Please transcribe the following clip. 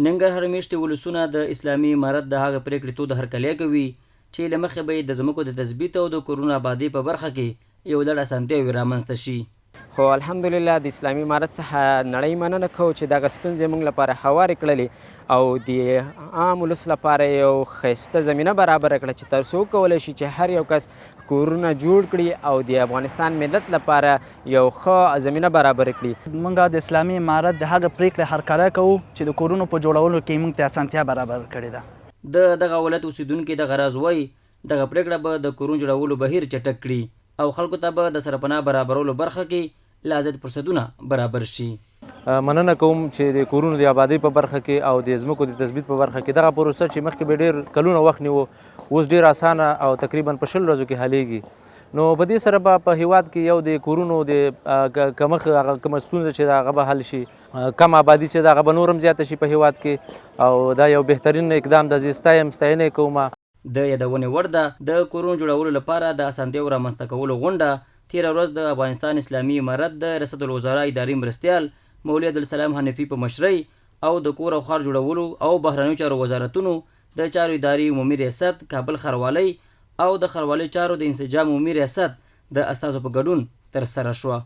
ننګرهار میشتې ولسونه د اسلامي امارت د هغه پرېکړې تود هرکلی کوي چې له مخې به یې د ځمکو د تثبیت او د کورونو آبادۍ په برخه کې یو لړ اسانتیاوې رامنځته شي. خو الحمدلله د اسلامي امارت څخه نړۍ مننه کوو چې دغه ستونزې موږ لپاره هوارې کړلې او د عام ولس لپاره یو ښایسته زمینه برابره کړه چې تر څو وکولی شي چې هر یو کس کورونه جوړ کړي او د افغانستان ملت لپاره یو ښه زمینه برابره کړي. موږ د اسلامي امارت د هغه پرېکړې هرکلی کوو چې د کورونو په جوړولو کې موږ ته اسانتیا برابر کړې ده. د دغه ولایت اوسیدونکي دغه راز وایي دغه پرېکړه به د کورونو جوړولو بهیر چټک کړي او خلکو ته به د سرپناه برابرولو برخه کې لا زیات فرصتونه برابر شي. مننه کوم چې د کورونو د آبادۍ په برخه کې او د ځمکو د تثبیت په برخه کې دغه پروسه چې مخکې به ډېر کلونه وخت نیو اوس ډېر اسانه او تقریبا په 20 ورځو کې حلیږي. نو په دې سره به په هیواد کې یو د کورونو د کمښت هغه کومه ستونزه چې هغه به حل شي، کم آبادي چې هغه به نورم زیاته شي په هیواد کې او دا یو بهترین اقدام د ستاینه کومه. د یادونې وړ ده د کورونو جوړولو لپاره د اسانتیاوو رامنځته کولو غونډه تېره ورځ د افغانستان اسلامي امارت د رسد الوزرا اداري مرستیال مولوي عبدالسلام حنفي په مشرۍ او د کور او ښار جوړولو او بهرنیو چارو وزارتونو د چارو اداري عمومي ریاست کابل ښاروالۍ او د ښاروالۍ چارو د انسجام عمومي ریاست د استازو په ګډون ترسره شوه.